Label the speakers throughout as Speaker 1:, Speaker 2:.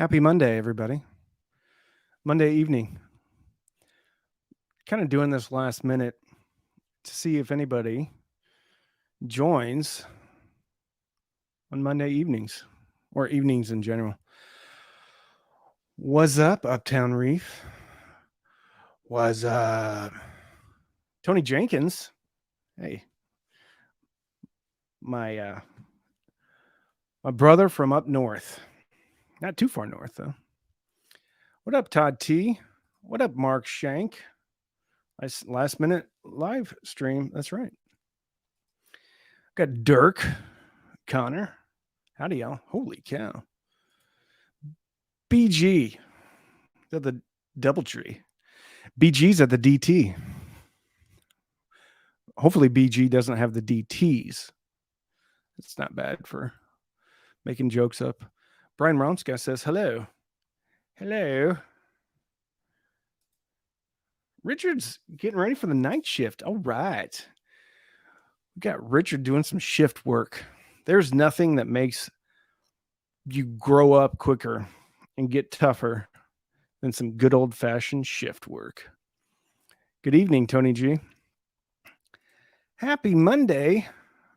Speaker 1: Happy Monday, everybody. Monday evening. Kind of doing this last minute to see if anybody joins on Monday evenings or evenings in general. What's up, Uptown Reef? What's up? Tony Jenkins. Hey. My brother from up north. Not too far north, though. What up, Todd T? What up, Mark Shank? Last minute live stream. That's right. Got Dirk Connor. Howdy, y'all. Holy cow. BG. At the Doubletree. BG's at the DT. Hopefully BG doesn't have the DTs. It's not bad for making jokes up. Brian Romska says, hello. Hello. Richard's getting ready for the night shift. All right. We got Richard doing some shift work. There's nothing that makes you grow up quicker and get tougher than some good old-fashioned shift work. Good evening, Tony G. Happy Monday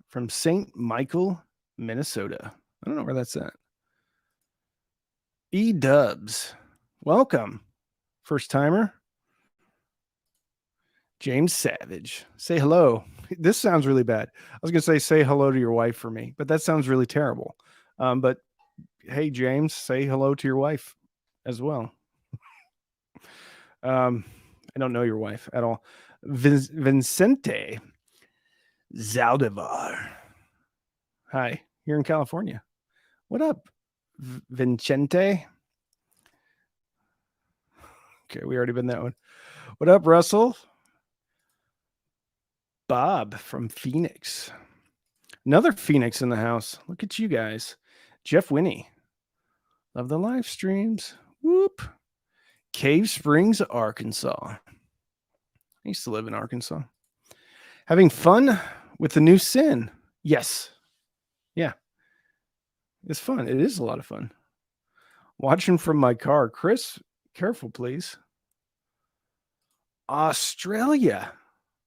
Speaker 1: from St. Michael, Minnesota. I don't know where that's at. E-Dubs. Welcome. First timer. James Savage. Say hello. This sounds really bad. I was going to say hello to your wife for me, but that sounds really terrible. But hey, James, say hello to your wife as well. I don't know your wife at all. Vincente Zaldivar. Hi, here in California. What up, Vincente? Okay, we already been that one. What up, Russell? Bob from Phoenix. Another Phoenix in the house. Look at you guys. Jeff Winnie. Love the live streams. Whoop. Cave Springs, Arkansas. I used to live in Arkansas. Having fun with the new Sin. Yes. Yeah. It's fun. It is a lot of fun. Watching from my car. Chris, careful, please. Australia.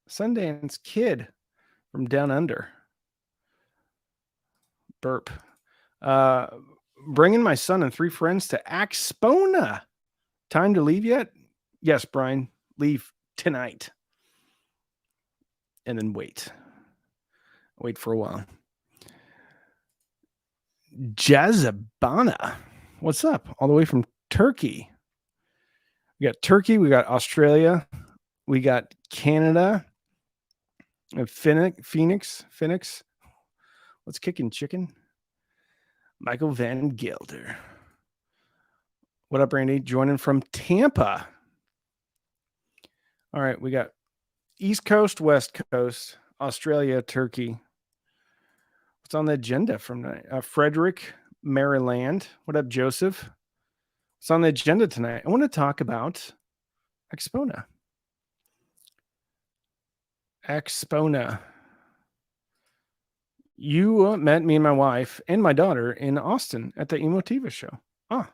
Speaker 1: Sundance Kid from down under. Burp. Bringing my son and 3 friends to Axpona. Time to leave yet? Yes, Brian. Leave tonight. And then wait. Wait for a while. Jazabana. What's up? All the way from Turkey. We got Turkey. We got Australia. We got Canada. Phoenix. What's kicking chicken? Michael Van Gelder. What up, Randy? Joining from Tampa. All right, we got East Coast, West Coast, Australia, Turkey. What's on the agenda from Frederick, Maryland? What up, Joseph? What's on the agenda tonight? I want to talk about Axpona. Axpona. You met me and my wife and my daughter in Austin at the Emotiva show. Ah,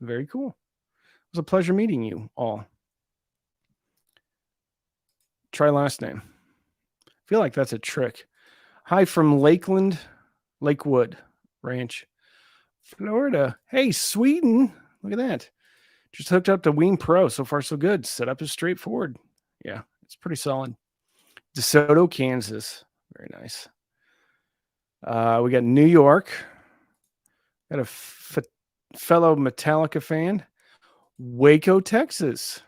Speaker 1: very cool. It was a pleasure meeting you all. Try last name. I feel like that's a trick. Hi from Lakewood Ranch, Florida. Hey, Sweden. Look at that. Just hooked up to Ween Pro. So far, so good. Setup is straightforward. Yeah, it's pretty solid. DeSoto, Kansas. Very nice. We got New York. Got a fellow Metallica fan. Waco, Texas.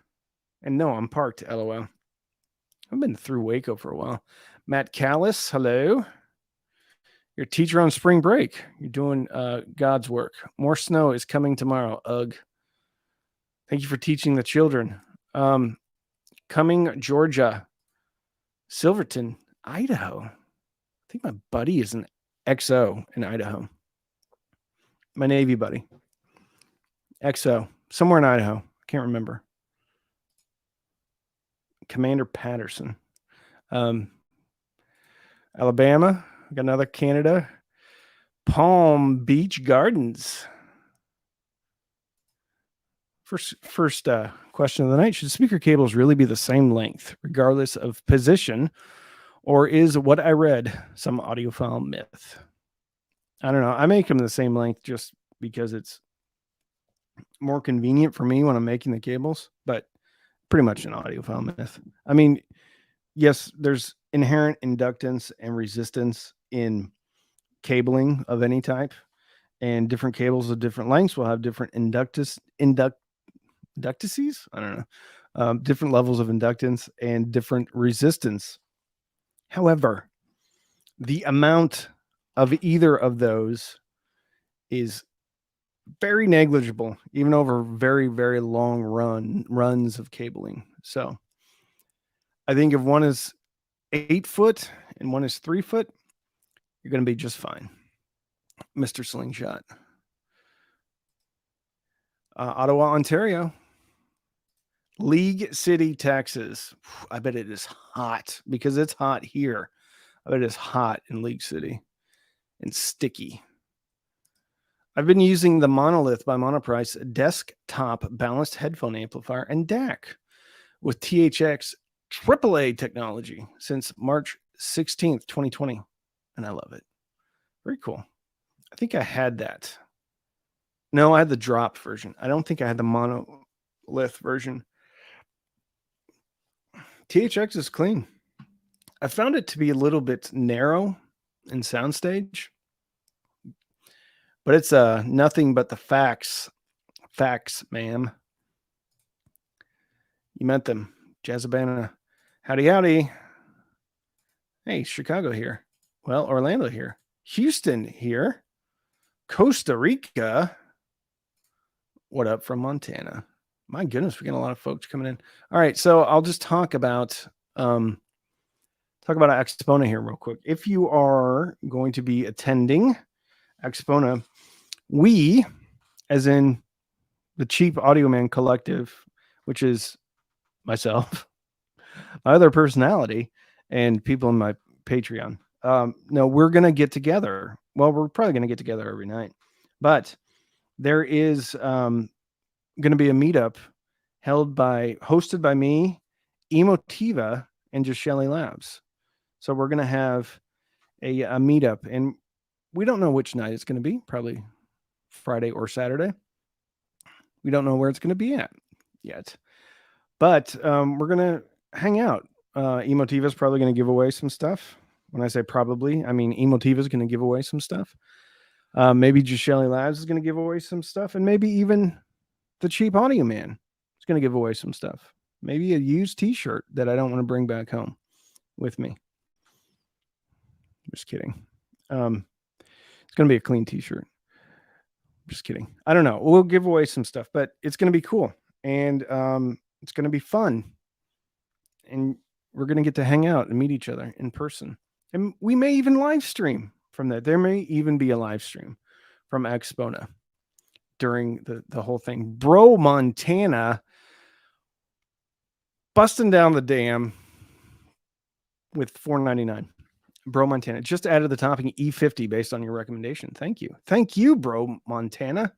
Speaker 1: And no, I'm parked, LOL. I've been through Waco for a while. Matt Callis, hello. You're a teacher on spring break. You're doing God's work. More snow is coming tomorrow. Ugh. Thank you for teaching the children. Cumming, Georgia. Silverton, Idaho. I think my buddy is an XO in Idaho. My Navy buddy. XO. Somewhere in Idaho. I can't remember. Commander Patterson. Alabama. We got another Canada. Palm Beach Gardens. First question of the night: should speaker cables really be the same length, regardless of position, or is what I read some audiophile myth? I don't know. I make them the same length just because it's more convenient for me when I'm making the cables, but pretty much an audiophile myth. I mean, yes, there's inherent inductance and resistance in cabling of any type, and different cables of different lengths will have different inductices. I don't know, different levels of inductance and different resistance. However, the amount of either of those is very negligible, even over very, very long runs of cabling. So I think if one is 8 foot and one is 3 foot, you're going to be just fine. Mr. Slingshot. Ottawa, Ontario. League City, Texas. I bet it is hot because it's hot here. I bet it's hot in League City and sticky. I've been using the Monolith by Monoprice desktop balanced headphone amplifier and DAC with THX AAA technology since March 16th, 2020. And I love it. Very cool. I think I had that. No, I had the drop version. I don't think I had the Monolith version. THX is clean. I found it to be a little bit narrow in soundstage, but it's nothing but the facts. Facts, ma'am. You met them. Jazzabana. Howdy, howdy. Hey, Chicago here. Well, Orlando here. Houston here. Costa Rica. What up from Montana? My goodness, we're getting a lot of folks coming in. All right, so I'll just talk about Axpona here real quick. If you are going to be attending Axpona, we, as in the Cheap Audio Man Collective, which is myself, my other personality, and people in my Patreon. No, we're going to get together. Well, we're probably going to get together every night, but there is going to be a meetup hosted by me, Emotiva, and Just Shelly Labs. So we're going to have a meetup, and we don't know which night it's going to be, probably Friday or Saturday. We don't know where it's going to be at yet, but we're going to hang out. Emotiva is probably going to give away some stuff. When I say probably, I mean Emotiva is going to give away some stuff. Maybe Just Shelly Labs is going to give away some stuff, and maybe even the Cheap Audio Man is going to give away some stuff. Maybe a used t-shirt that I don't want to bring back home with me. Just kidding. It's going to be a clean t-shirt. Just kidding. I don't know. We'll give away some stuff, but it's going to be cool. And it's going to be fun. And we're going to get to hang out and meet each other in person. And we may even live stream from that. There may even be a live stream from Axpona during the whole thing. Bro, Montana busting down the dam with $4.99. Bro, Montana just added the topping E50 based on your recommendation. Thank you. Thank you, Bro, Montana.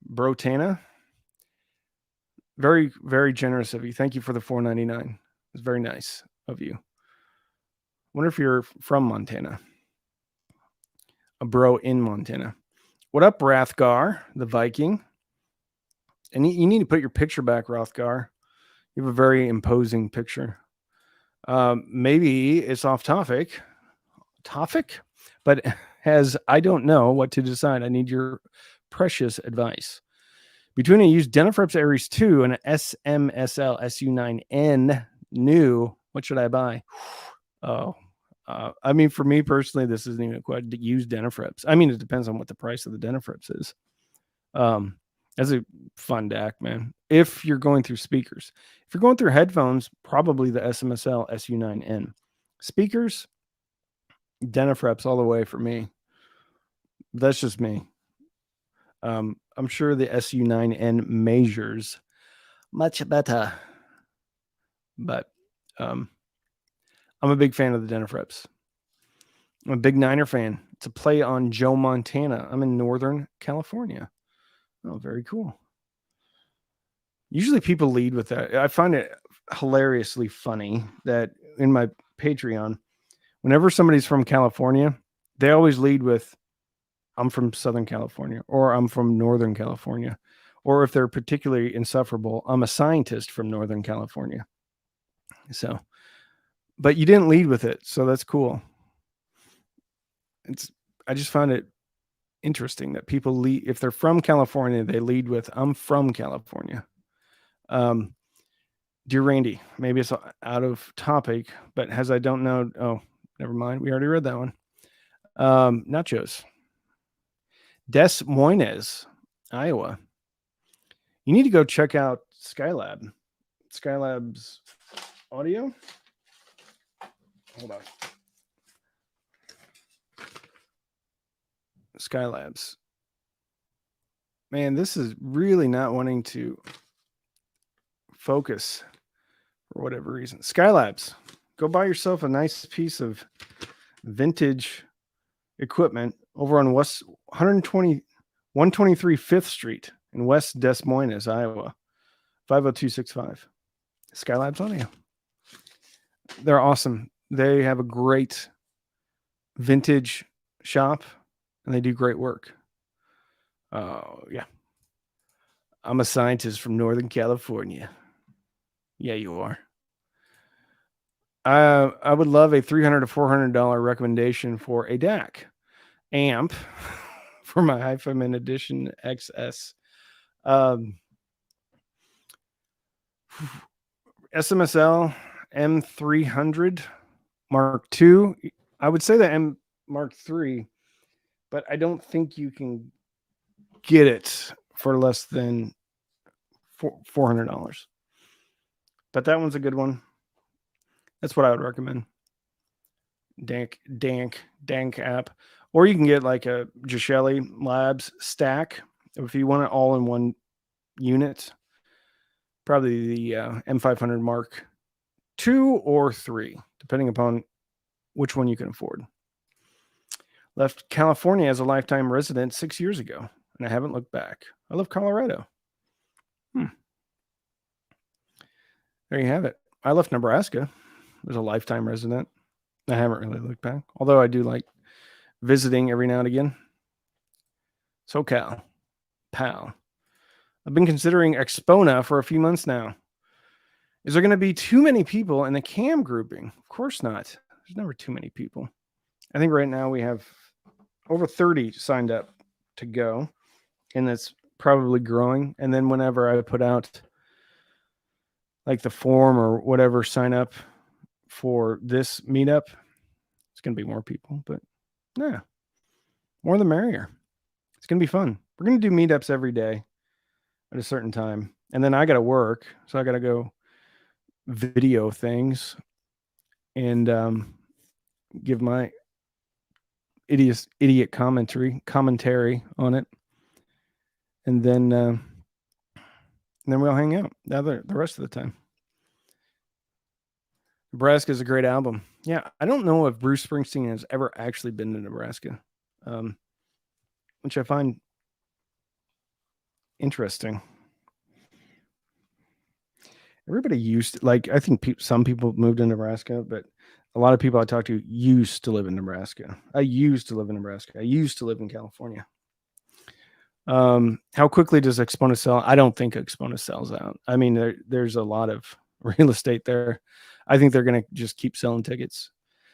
Speaker 1: Bro, Tana. Very, very generous of you. Thank you for the $4.99. It's very nice of you. Wonder if you're from Montana. A bro in Montana. What up, Rathgar, the Viking? And you need to put your picture back, Rathgar. You have a very imposing picture. Maybe it's off topic, but as I don't know what to decide, I need your precious advice. Between a used Denafreps Aries 2 and an SMSL SU9N new, what should I buy? Oh, I mean, for me personally, this isn't even quite used Denafreps. I mean, it depends on what the price of the Denafreps is. That's a fun DAC, man. If you're going through speakers, if you're going through headphones, probably the SMSL SU9N. Speakers, Denafreps all the way for me. That's just me. I'm sure the SU9N measures much better, but I'm a big fan of the Denafreps. I'm a big Niner fan. It's a play on Joe Montana. I'm in Northern California. Oh, very cool. Usually people lead with that. I find it hilariously funny that in my Patreon, whenever somebody's from California, they always lead with, I'm from Southern California, or I'm from Northern California. Or if they're particularly insufferable, I'm a scientist from Northern California. So, but you didn't lead with it. So that's cool. I just found it interesting that people lead, if they're from California, they lead with, I'm from California. Dear Randy, maybe it's out of topic, but as I don't know, oh, never mind. We already read that one. Nachos. Des Moines, Iowa. You need to go check out Skylab. Skylab's audio. Hold on. Skylabs. Man, this is really not wanting to focus for whatever reason. Skylabs. Go buy yourself a nice piece of vintage equipment over on 123 5th Street in West Des Moines, Iowa. 50265. Skylabs Audio. They're awesome. They have a great vintage shop and they do great work. Oh, yeah. I'm a scientist from Northern California. Yeah, you are. I would love a $300 to $400 recommendation for a DAC amp for my HiFiMan Edition XS. SMSL M300 Mark II. I would say the M Mark III, but I don't think you can get it for less than $400. But that one's a good one. That's what I would recommend. Dank app. Or you can get like a Gishelli Labs stack if you want it all in one unit. Probably the M500 Mark II or III, depending upon which one you can afford. Left California as a lifetime resident 6 years ago, and I haven't looked back. I love Colorado. There you have it. I left Nebraska as a lifetime resident. I haven't really looked back, although I do like visiting every now and again. SoCal, pal. I've been considering Axpona for a few months now. Is there going to be too many people in the cam grouping? Of course not. There's never too many people. I think right now we have over 30 signed up to go, and that's probably growing. And then whenever I put out like the form or whatever, sign up for this meetup, it's going to be more people, but yeah, more the merrier. It's going to be fun. We're going to do meetups every day at a certain time. And then I got to work. So I got to go video things and give my idiot commentary on it. And then we'll hang out the rest of the time. Nebraska is a great album. Yeah, I don't know if Bruce Springsteen has ever actually been to Nebraska, which I find interesting. Everybody used to, like, I think some people moved to Nebraska, but a lot of people I talk to used to live in Nebraska. I used to live in Nebraska. I used to live in California. How quickly does Axpona sell? I don't think Axpona sells out. I mean, there's a lot of real estate there. I think they're going to just keep selling tickets.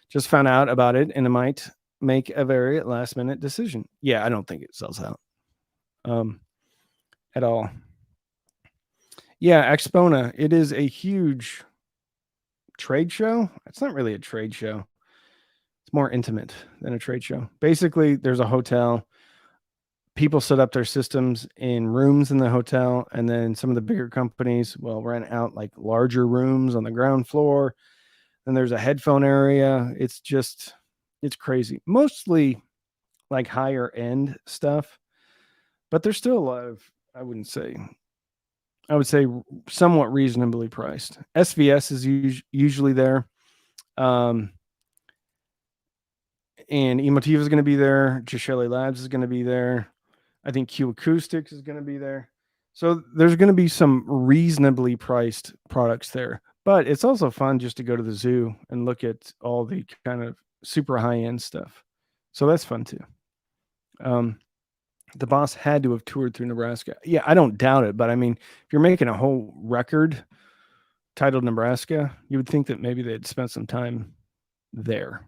Speaker 1: Just found out about it, and it might make a very last minute decision. Yeah, I don't think it sells out at all. Yeah, Axpona, it is a huge trade show. It's not really a trade show. It's more intimate than a trade show. Basically, there's a hotel. People set up their systems in rooms in the hotel, and then some of the bigger companies will rent out like larger rooms on the ground floor. Then there's a headphone area. It's crazy. Mostly like higher end stuff, but there's still a lot of, I would say somewhat reasonably priced. SVS is usually there. And Emotiva is going to be there. Gishelli Labs is going to be there. I think Q Acoustics is going to be there. So there's going to be some reasonably priced products there, but it's also fun just to go to the zoo and look at all the kind of super high end stuff. So that's fun too. Um, the boss had to have toured through Nebraska. Yeah, I don't doubt it, but I mean, if you're making a whole record titled Nebraska, you would think that maybe they'd spent some time there.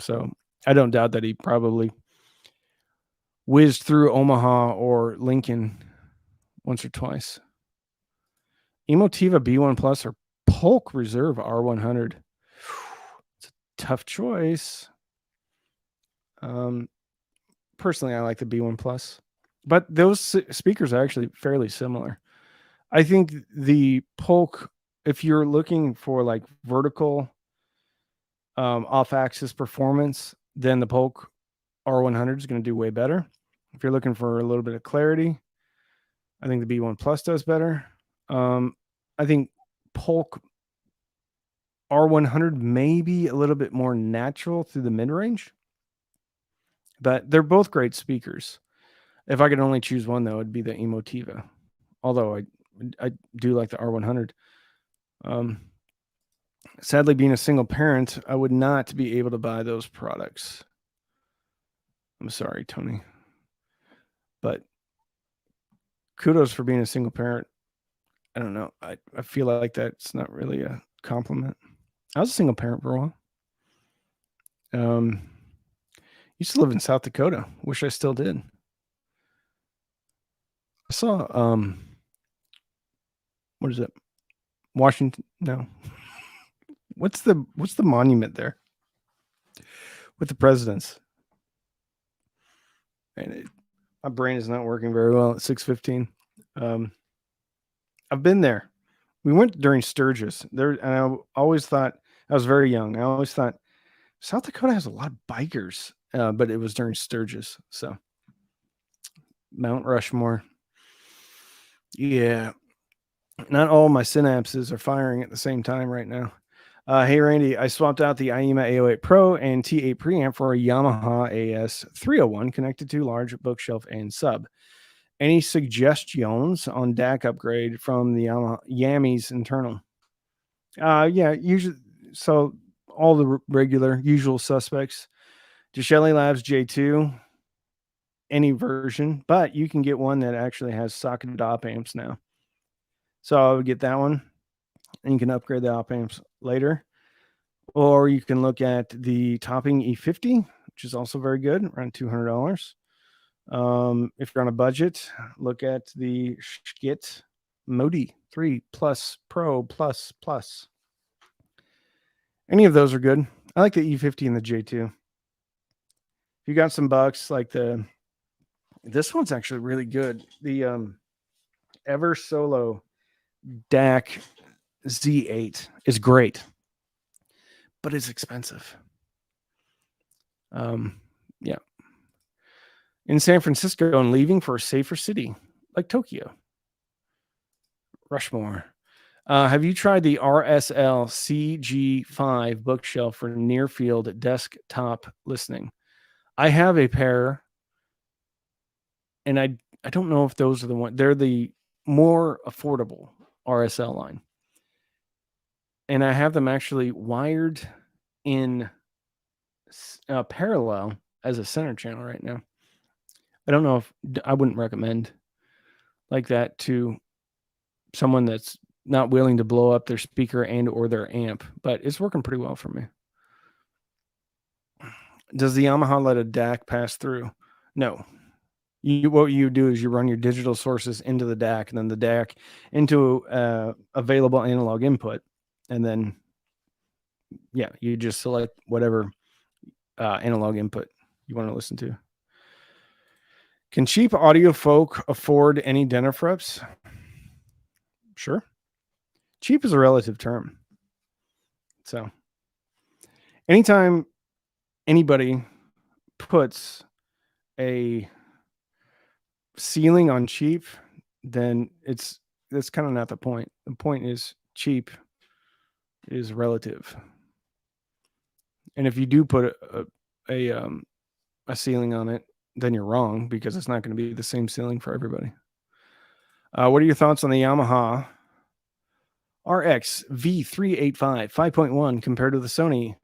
Speaker 1: So I don't doubt that he probably whizzed through Omaha or Lincoln once or twice. Emotiva B1 Plus or Polk Reserve R100. It's a tough choice. Personally, I like the B1 Plus, but those speakers are actually fairly similar. I think the Polk, if you're looking for like vertical off-axis performance, then the Polk R100 is going to do way better. If you're looking for a little bit of clarity, I think the B1 Plus does better. I think Polk R100 may be a little bit more natural through the mid-range, but they're both great speakers. If I could only choose one, though, it'd be the Emotiva. Although I do like the R100. Sadly, being a single parent, I would not be able to buy those products. I'm sorry, Tony. But kudos for being a single parent. I don't know. I feel like that's not really a compliment. I was a single parent for a while. Used to live in South Dakota. Wish I still did. I saw what is it? Washington? No. What's the monument there with the presidents? And my brain is not working very well at 6:15. I've been there. We went during Sturgis there, and I always thought I was very young. I always thought South Dakota has a lot of bikers, but it was during Sturgis. So Mount Rushmore. Yeah, not all my synapses are firing at the same time right now. Hey, Randy, I swapped out the IEMA A08 Pro and T8 preamp for a Yamaha AS301 connected to large bookshelf and sub. Any suggestions on DAC upgrade from the Yami's internal? Yeah, usually. So all the regular usual suspects. Deshelly Labs J2, any version, but you can get one that actually has socketed op amps now. So I would get that one, and you can upgrade the op amps later. Or you can look at the Topping E50, which is also very good, around $200. If you're on a budget, look at the Skit Modi 3 Plus Pro Plus Plus. Any of those are good. I like the E50 and the J2. If you got some bucks, like this one's actually really good. The Ever Solo DAC Z8 is great, but it's expensive. Yeah. In San Francisco and leaving for a safer city like Tokyo. Rushmore. Have you tried the RSL CG5 bookshelf for near field desktop listening? I have a pair, and I don't know if those are the one. They're the more affordable RSL line, and I have them actually wired in parallel as a center channel right now. I don't know if I wouldn't recommend like that to someone that's not willing to blow up their speaker and or their amp, but it's working pretty well for me. Does the Yamaha let a DAC pass through? No. What you do is you run your digital sources into the DAC, and then the DAC into available analog input, and then you just select whatever analog input you want to listen to. Can cheap audio folk afford any Denafrips? Sure. Cheap is a relative term. So anytime anybody puts a ceiling on cheap, then that's kind of not the point. The point is cheap is relative. And if you do put a ceiling on it, then you're wrong, because it's not going to be the same ceiling for everybody. What are your thoughts on the Yamaha RX V385 5.1 compared to the Sony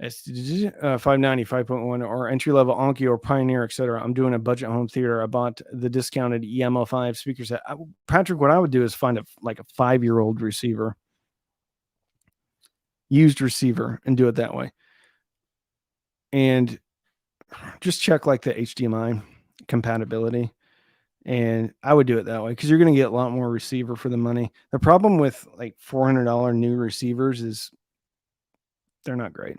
Speaker 1: 590 5.1 or entry level Onkyo or Pioneer, etc.? I'm doing a budget home theater. I bought the discounted EMO5 speaker set. Patrick, what I would do is find a 5-year-old receiver, used receiver, and do it that way. And just check like the HDMI compatibility. And I would do it that way because you're going to get a lot more receiver for the money. The problem with like $400 new receivers is they're not great.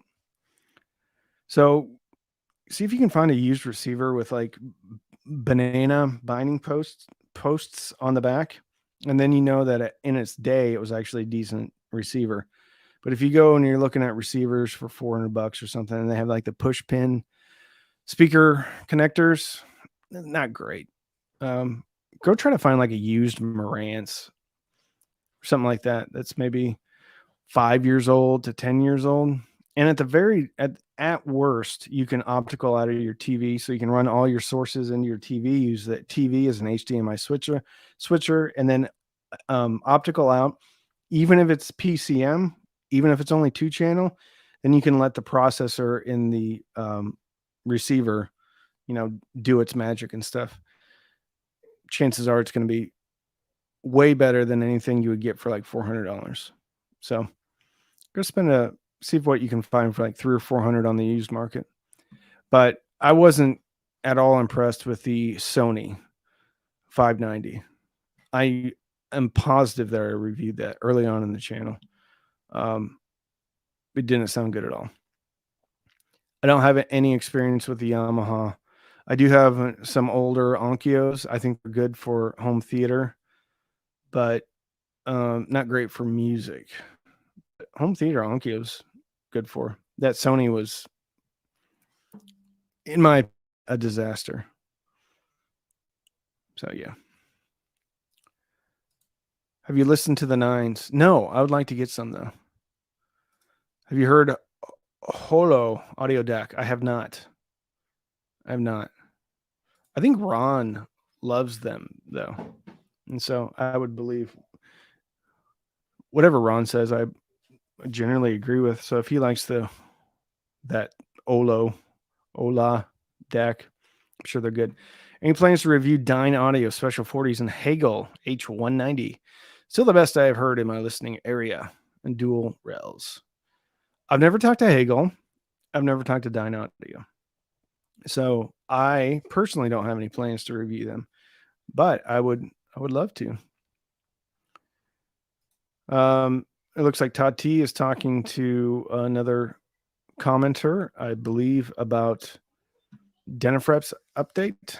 Speaker 1: So see if you can find a used receiver with like banana binding posts on the back. And then you know that in its day, it was actually a decent receiver. But if you go and you're looking at receivers for $400 or something, and they have like the push pin speaker connectors, not great. Go try to find like a used Marantz or something like that. That's maybe 5 years old to 10 years old. And at worst, you can optical out of your TV, so you can run all your sources into your TV. Use that TV as an HDMI switcher, and then optical out. Even if it's PCM, even if it's only 2-channel, then you can let the processor in the receiver, do its magic and stuff. Chances are it's going to be way better than anything you would get for like $400. So go see what you can find for like $300 or $400 on the used market. But I wasn't at all impressed with the Sony 590. I am positive that I reviewed that early on in the channel. It didn't sound good at all. I don't have any experience with the Yamaha. I do have some older Onkyos. I think they're good for home theater, but not great for music. Home theater Onkyo's good for. That Sony was, in my opinion, a disaster. So yeah. Have you listened to the Nines? No, I would like to get some though. Have you heard Holo Audio Deck? I have not. I think Ron loves them though. And so I would believe whatever Ron says, I generally agree with. So if he likes that Ola deck, I'm sure they're good. Any plans to review Dyne Audio Special 40s and Hagel H190? Still the best I have heard in my listening area and dual rails. I've never talked to Hagel. I've never talked to Dyne Audio. So I personally don't have any plans to review them, but I would love to. It looks like Todd T is talking to another commenter, I believe, about Denafrep's update.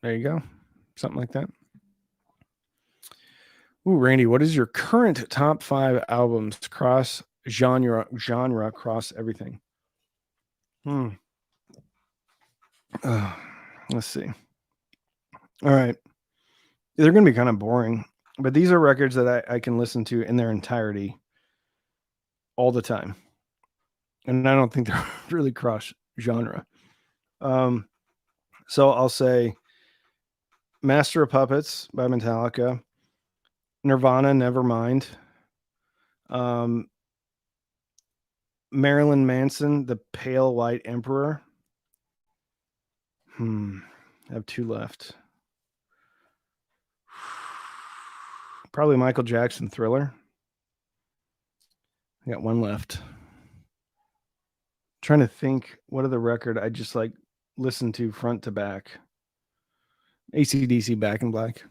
Speaker 1: There you go. Something like that. Ooh, Randy, what is your current top 5 albums? Cross genre, cross everything. Let's see. All right. They're going to be kind of boring, but these are records that I can listen to in their entirety all the time. And I don't think they're really cross genre. So I'll say Master of Puppets by Metallica, Nirvana, Nevermind, Marilyn Manson, The Pale White Emperor. I have 2 left. Probably Michael Jackson, Thriller. I got 1 left. Trying to think what other record I just like listened to front to back. AC/DC, Back in Black.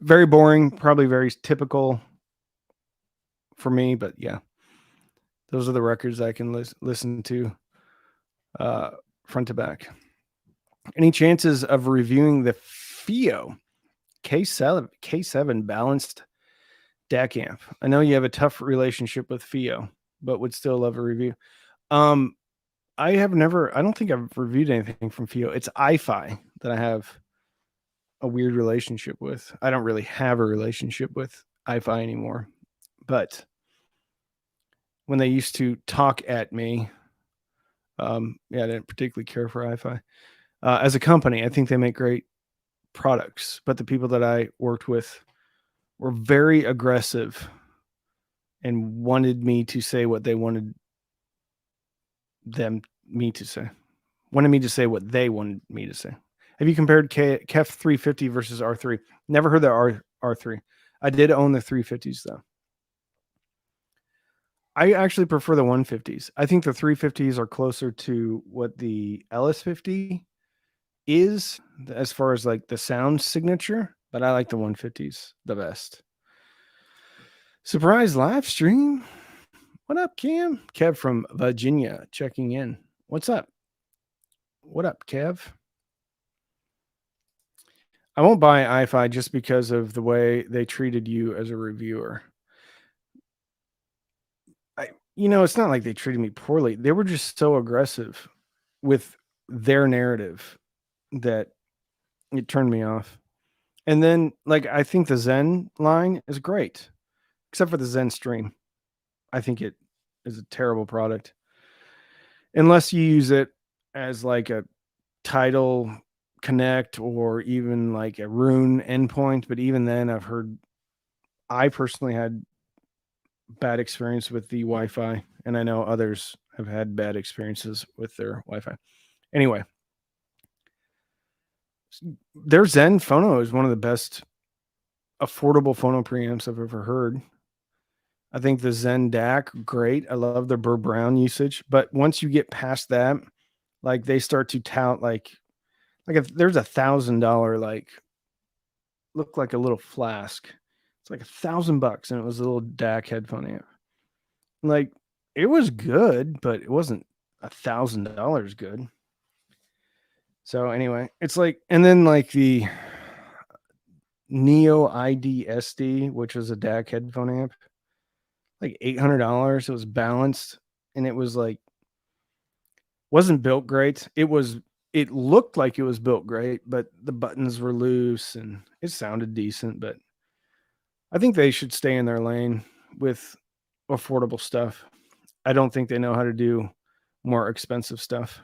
Speaker 1: Very boring, probably very typical for me, but yeah. Those are the records I can listen to front to back. Any chances of reviewing the FIO K7 balanced DAC amp? I know you have a tough relationship with FIO, but would still love a review. I don't think I've reviewed anything from FIO. It's iFi that I have a weird relationship with. I don't really have a relationship with iFi anymore, but when they used to talk at me, I didn't particularly care for iFi. As a company, I think they make great products, but the people that I worked with were very aggressive and wanted me to say what they wanted me to say. Wanted me to say what they wanted me to say. Have you compared KEF 350 versus R3? Never heard the R3. I did own the 350s though. I actually prefer the 150s. I think the 350s are closer to what the LS50 is as far as like the sound signature, but I like the 150s the best. Surprise live stream. What up, Cam? Kev from Virginia checking in. What's up? What up, Kev? I won't buy iFi just because of the way they treated you as a reviewer. It's not like they treated me poorly. They were just so aggressive with their narrative that it turned me off. And then, like, I think the Zen line is great, except for the Zen Stream. I think it is a terrible product. Unless you use it as like a Tidal Connect or even like a Rune endpoint. But even then, I personally had bad experience with the Wi-Fi, and I know others have had bad experiences with their Wi-Fi. Anyway, their Zen Phono is one of the best affordable phono preamps I've ever heard. I think the Zen DAC, great. I love their Burr Brown usage, but once you get past that, like they start to tout like if there's $1,000 like look like a little flask. It's like $1,000 and it was a little DAC headphone amp. Like it was good, but it wasn't $1,000 good. So anyway, it's like, and then like the Neo ID-SD, which was a DAC headphone amp, like $800. It was balanced, and it was like wasn't built great. It looked like it was built great, but the buttons were loose and it sounded decent. But I think they should stay in their lane with affordable stuff. I don't think they know how to do more expensive stuff.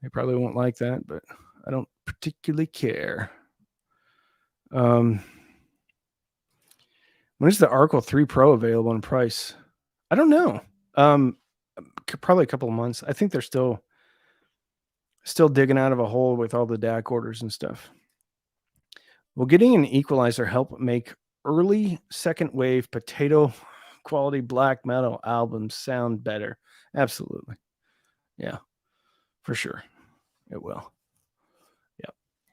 Speaker 1: They probably won't like that, but I don't particularly care. When is the Arco 3 Pro available in price? I don't know. Probably a couple of months. I think they're still digging out of a hole with all the DAC orders and stuff. Will getting an equalizer help make early second wave potato quality black metal albums sound better? Absolutely. Yeah, for sure. It will.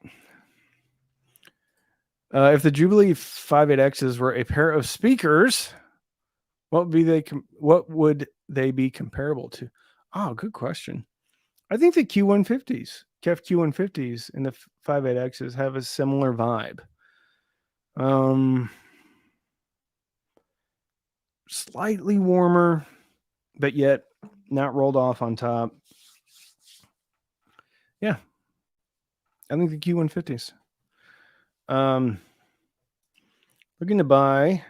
Speaker 1: Yep. If the Jubilee 58Xs were a pair of speakers, what would they be comparable to? Oh, good question. I think the Q150s, KEF Q150s and the 58Xs have a similar vibe. Slightly warmer, but yet not rolled off on top. Yeah. I think the Q150s. Looking to buy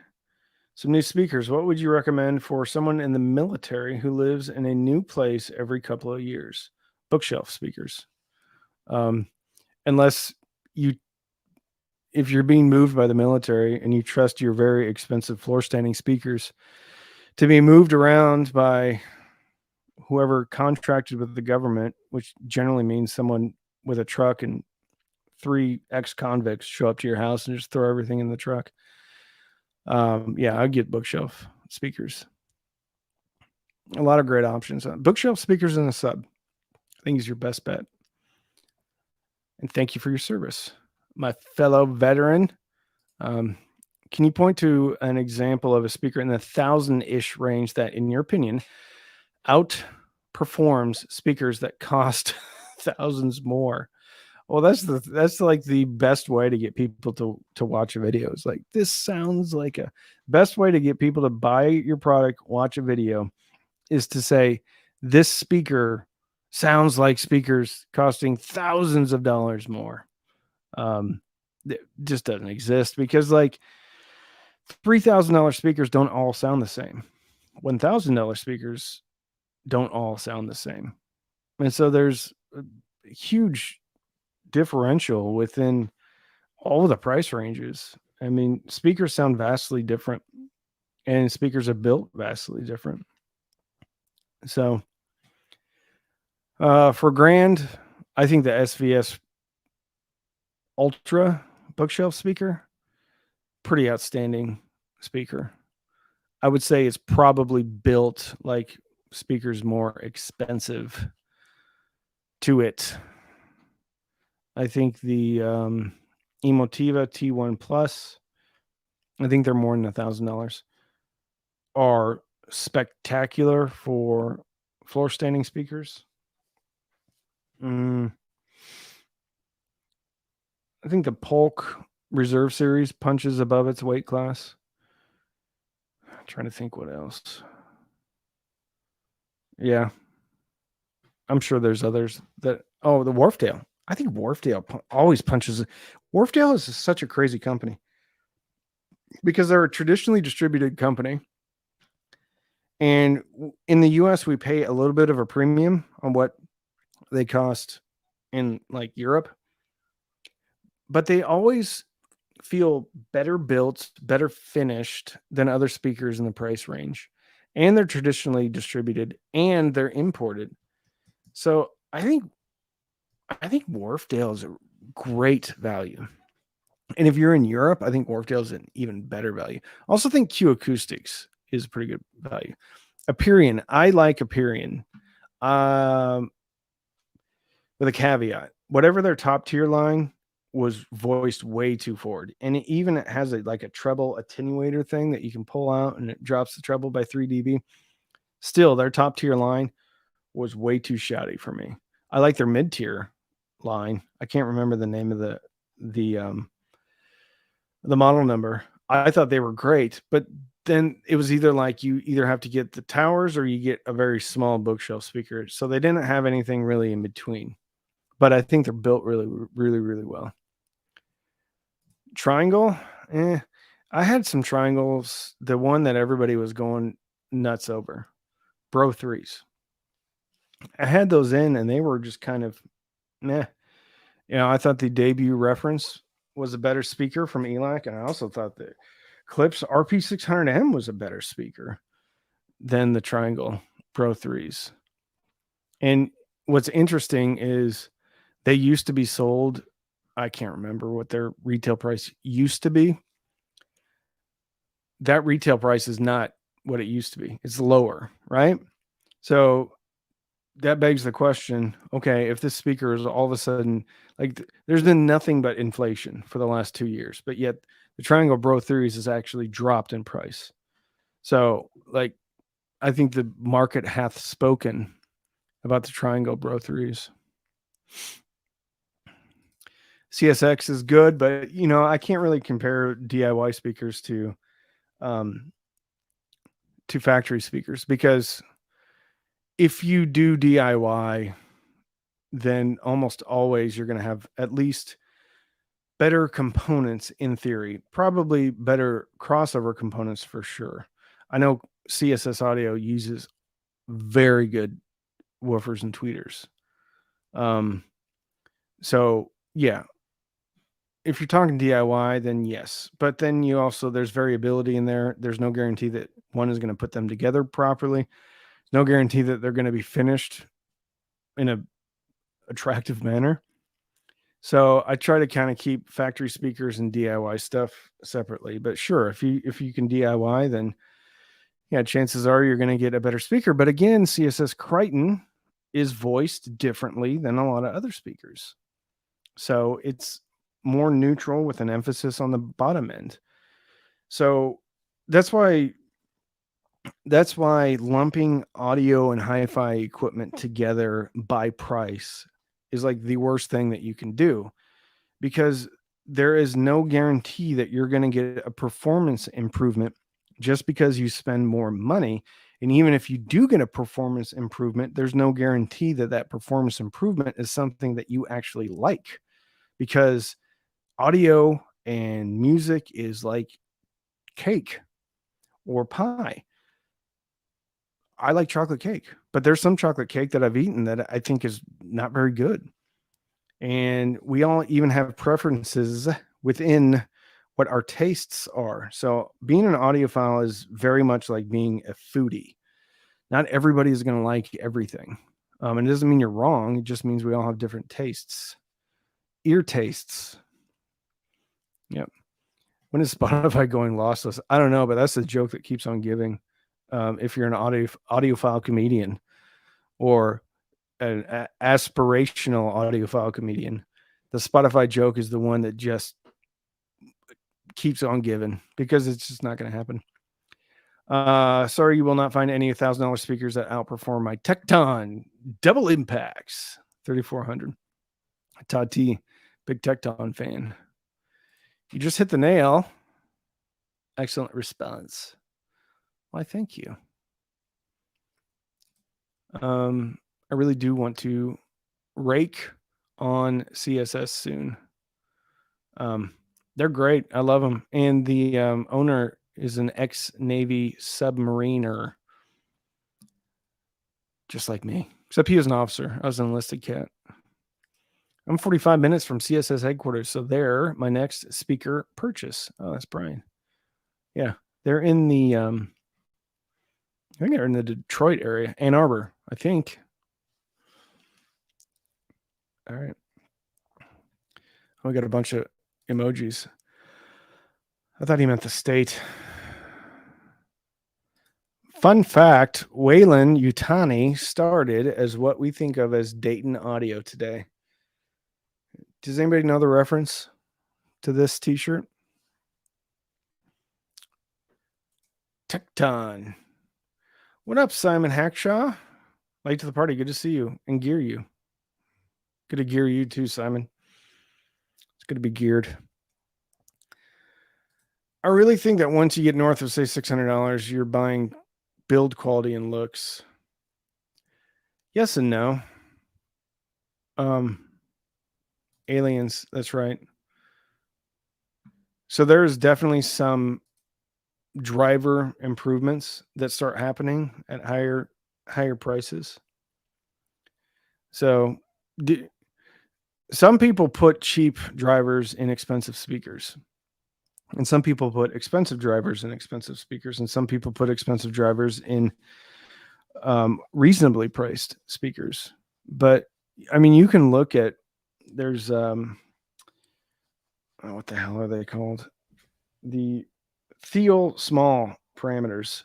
Speaker 1: some new speakers. What would you recommend for someone in the military who lives in a new place every couple of years? Bookshelf speakers. Unless if you're being moved by the military and you trust your very expensive floor standing speakers to be moved around by whoever contracted with the government, which generally means someone with a truck and 3 ex-convicts show up to your house and just throw everything in the truck. Yeah, I'd get bookshelf speakers. A lot of great options. Bookshelf speakers in the sub, I think is your best bet. And thank you for your service, my fellow veteran. Can you point to an example of a speaker in the 1,000-ish range that, in your opinion, outperforms speakers that cost thousands more? Well, that's like the best way to get people to watch a video. It's like, this sounds like a best way to get people to buy your product, watch a video, is to say, this speaker sounds like speakers costing thousands of dollars more. It just doesn't exist, because like $3,000 speakers don't all sound the same. $1,000 speakers don't all sound the same. And so there's a huge differential within all of the price ranges. I mean, speakers sound vastly different, and speakers are built vastly different. So, for grand, I think the SVS Ultra bookshelf speaker, pretty outstanding speaker. I would say it's probably built like speakers more expensive to it. I think the Emotiva T1 Plus, I think they're more than $1,000, are spectacular for floor standing speakers. I think the Polk Reserve Series punches above its weight class. I'm trying to think what else. Yeah, I'm sure there's others that. Oh, the Wharfdale. I think Wharfdale always punches. Wharfdale is such a crazy company because they're a traditionally distributed company. And in the US, we pay a little bit of a premium on what they cost in like Europe, but they always feel better built, better finished than other speakers in the price range. And they're traditionally distributed and they're imported. So I think Wharfdale is a great value. And if you're in Europe, I think Wharfdale is an even better value. I also think Q Acoustics is a pretty good value. Aperion, I like Aperion. With a caveat, whatever their top tier line was voiced way too forward. And it even has a treble attenuator thing that you can pull out and it drops the treble by 3 dB. Still, their top tier line was way too shouty for me. I like their mid tier line. I can't remember the name of the model number. I thought they were great, but then it was either like you either have to get the towers or you get a very small bookshelf speaker. So they didn't have anything really in between. But I think they're built really, really, really well. Triangle, I had some triangles. The one that everybody was going nuts over, Bro 3s. I had those in, and they were just kind of meh. I thought the debut reference was a better speaker from ELAC, and I also thought the Klipsch RP600M was a better speaker than the Triangle Pro 3s. And what's interesting is they used to be sold. I can't remember what their retail price used to be. That retail price is not what it used to be. It's lower, right? So that begs the question, okay, if this speaker is all of a sudden there's been nothing but inflation for the last 2 years, but yet the Triangle Bro 3s has actually dropped in price. So I think the market hath spoken about the Triangle Bro 3s. CSX is good, but I can't really compare DIY speakers to factory speakers, because if you do DIY, then almost always you're going to have at least better components in theory, probably better crossover components for sure. I know CSS Audio uses very good woofers and tweeters. So yeah, if you're talking DIY, then yes. But then there's variability in there. There's no guarantee that one is going to put them together properly. There's no guarantee that they're going to be finished in a attractive manner. So I try to kind of keep factory speakers and DIY stuff separately. But sure, if you can DIY, then yeah, chances are you're going to get a better speaker. But again, CSS Crichton is voiced differently than a lot of other speakers. So it's more neutral with an emphasis on the bottom end. So that's why lumping audio and hi-fi equipment together by price is like the worst thing that you can do, because there is no guarantee that you're going to get a performance improvement just because you spend more money. And even if you do get a performance improvement, there's no guarantee that that performance improvement is something that you actually like, because audio and music is like cake or pie. I like chocolate cake, but there's some chocolate cake that I've eaten that I think is not very good. And we all even have preferences within what our tastes are. So being an audiophile is very much like being a foodie. Not everybody is going to like everything. And it doesn't mean you're wrong. It just means we all have different tastes. Ear tastes. Yep. When is Spotify going lossless? I don't know, but that's the joke that keeps on giving. If you're an audiophile comedian or an aspirational audiophile comedian, the Spotify joke is the one that just keeps on giving because it's just not going to happen. Sorry, you will not find any $1,000 speakers that outperform my Tecton double impacts 3400. Todd T, big Tecton fan. You just hit the nail. Excellent response. Why, thank you. I really do want to rake on CSS soon. They're great. I love them. And the owner is an ex-Navy submariner, just like me. Except he was an officer. I was an enlisted cat. I'm 45 minutes from CSS headquarters, so they're my next speaker purchase. Oh, that's Brian. Yeah, they're in the I think they're in the Detroit area, Ann Arbor, I think. All right. Oh, we got a bunch of emojis. I thought he meant the state. Fun fact, Waylon Yutani started as what we think of as Dayton Audio today. Does anybody know the reference to this t-shirt? Tecton. What up, Simon Hackshaw? Late to the party. Good to see you and gear you. Good to gear you too, Simon. It's good to be geared. I really think that once you get north of, say, $600, you're buying build quality and looks. Yes and no. Aliens, that's right. So there's definitely some driver improvements that start happening at higher prices. So some people put cheap drivers in expensive speakers. And some people put expensive drivers in expensive speakers, and some people put expensive drivers in reasonably priced speakers. But I mean, you can look at there's what the hell are they called? The Thiel small parameters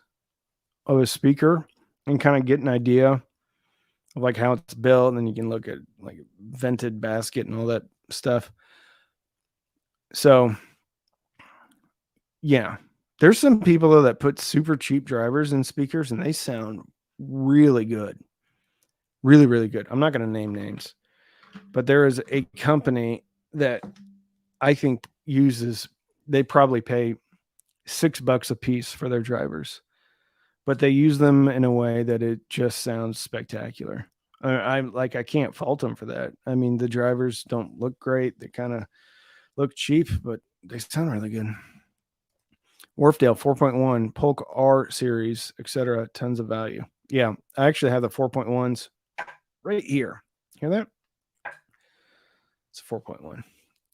Speaker 1: of a speaker, and kind of get an idea of like how it's built, and then you can look at like vented basket and all that stuff. So yeah, there's some people though that put super cheap drivers in speakers and they sound really good. Really, really good. I'm not going to name names, but there is a company that I think they probably pay $6 a piece for their drivers, but they use them in a way that it just sounds spectacular. I can't fault them for that. I mean, the drivers don't look great. They kind of look cheap, but they sound really good. Wharfdale 4.1, Polk R series, etc. Tons of value. Yeah, I actually have the 4.1s right here. Hear that? It's a 4.1.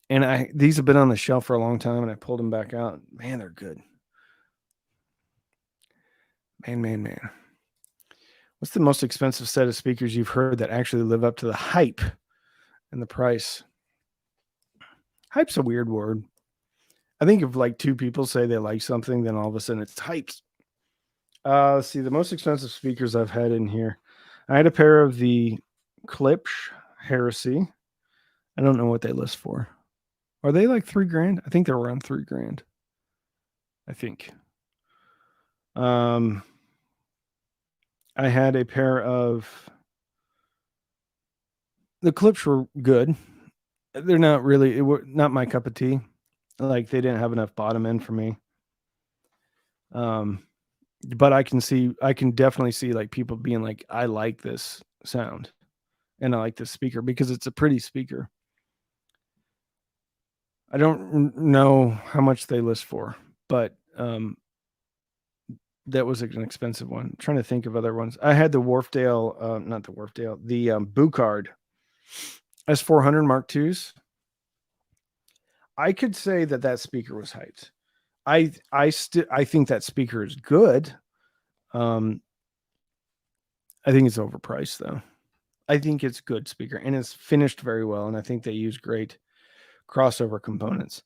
Speaker 1: And these have been on the shelf for a long time, and I pulled them back out. Man, they're good. Man. What's the most expensive set of speakers you've heard that actually live up to the hype and the price? Hype's a weird word. I think if like two people say they like something, then all of a sudden it's hyped. Let's see, the most expensive speakers I've had in here. I had a pair of the Klipsch Heresy. I don't know what they list for. Are they like $3,000? I think they're around $3,000. I think. I had a pair of the Klipsch were good. They're not really not my cup of tea. Like they didn't have enough bottom end for me. But I can definitely see like people being like, I like this sound and I like this speaker because it's a pretty speaker. I don't know how much they list for, but that was an expensive one. I'm trying to think of other ones. I had the Wharfdale, not the Wharfdale, the Bucard S400 Mark IIs. I could say that speaker was hyped. I think that speaker is good. I think it's overpriced though. I think it's good speaker and it's finished very well, and I think they use great crossover components.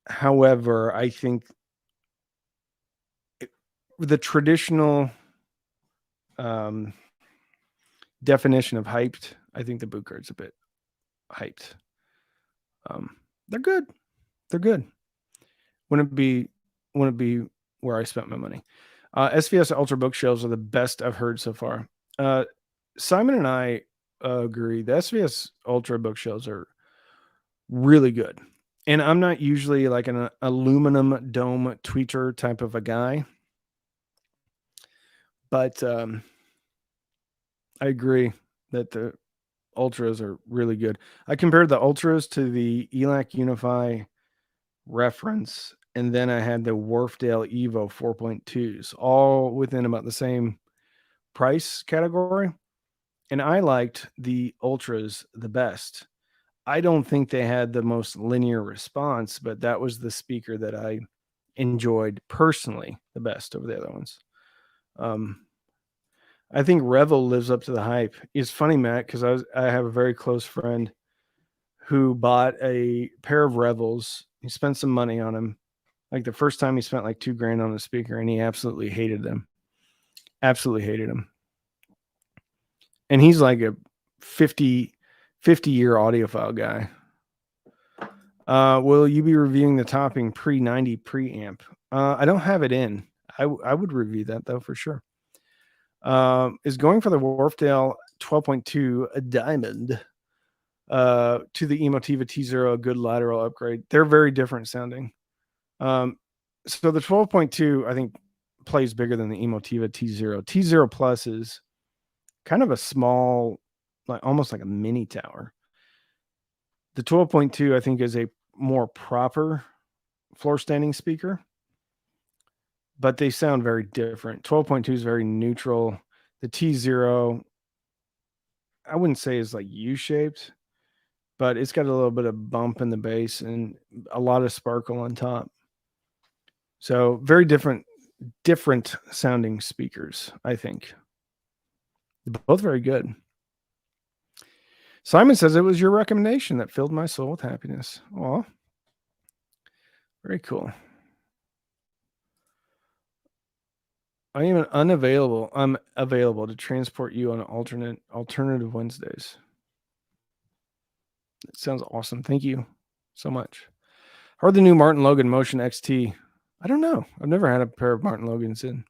Speaker 1: However, I think the traditional definition of hyped, I think the boot guard's a bit hyped. They're good. They're good. Wouldn't be where I spent my money. SVS Ultra bookshelves are the best I've heard so far. Simon and I agree. The SVS Ultra bookshelves are really good. And I'm not usually like an aluminum dome tweeter type of a guy. But I agree that the Ultras are really good. I compared the Ultras to the ELAC Unify reference, and then I had the Wharfdale Evo 4.2s, all within about the same price category. And I liked the Ultras the best. I don't think they had the most linear response, but that was the speaker that I enjoyed personally the best over the other ones. I think Revel lives up to the hype. It's funny, Matt, because I have a very close friend who bought a pair of Revels. He spent some money on them. Like the first time he spent like $2,000 on a speaker, and he absolutely hated them. Absolutely hated them. And he's like a 50-year audiophile guy. Will you be reviewing the Topping pre-90 preamp? I don't have it in. I would review that though for sure. Is going for the Wharfdale 12.2 a diamond to the Emotiva T0 a good lateral upgrade? They're very different sounding. So the 12.2 I think plays bigger than the Emotiva T0. T0 Plus is kind of a small, like almost like a mini tower. The 12.2 I think is a more proper floor standing speaker, but they sound very different. 12.2 is very neutral. The T0, I wouldn't say is like U-shaped, but it's got a little bit of bump in the bass and a lot of sparkle on top. So very different sounding speakers, I think. Both very good. Simon says it was your recommendation that filled my soul with happiness. Aw, very cool. I am unavailable. I'm available to transport you on alternative Wednesdays. That sounds awesome. Thank you so much. How are the new Martin Logan Motion XT? I don't know. I've never had a pair of Martin Logans in.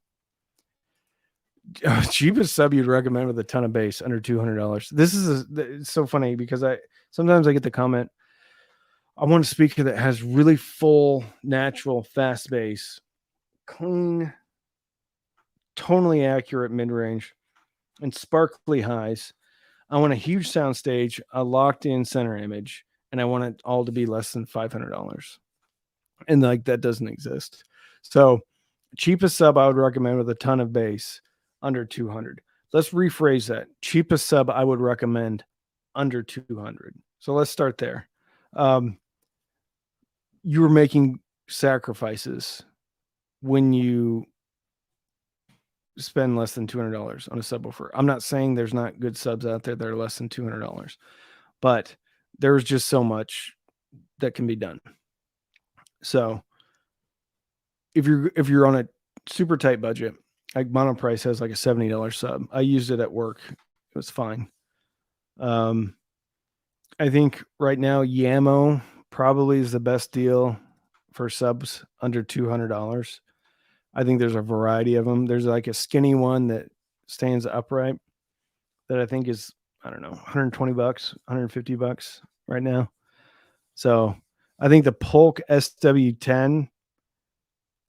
Speaker 1: Cheapest sub you'd recommend with a ton of bass under $200. This is it's so funny because sometimes I get the comment, I want a speaker that has really full, natural, fast bass, clean, tonally accurate mid-range, and sparkly highs. I want a huge sound stage, a locked-in center image, and I want it all to be less than $500. And like that doesn't exist. So cheapest sub I would recommend with a ton of bass, under 200. Let's rephrase that. Cheapest sub I would recommend under 200. So let's start there. You were making sacrifices when you spend less than $200 on a subwoofer. I'm not saying there's not good subs out there that are less than $200, but there's just so much that can be done. So if you're on a super tight budget, like Monoprice has like a $70 sub. I used it at work. It was fine. I think right now Yamo probably is the best deal for subs under $200. I think there's a variety of them. There's like a skinny one that stands upright that I think is, I don't know, $120, $150 right now. So I think the Polk SW10,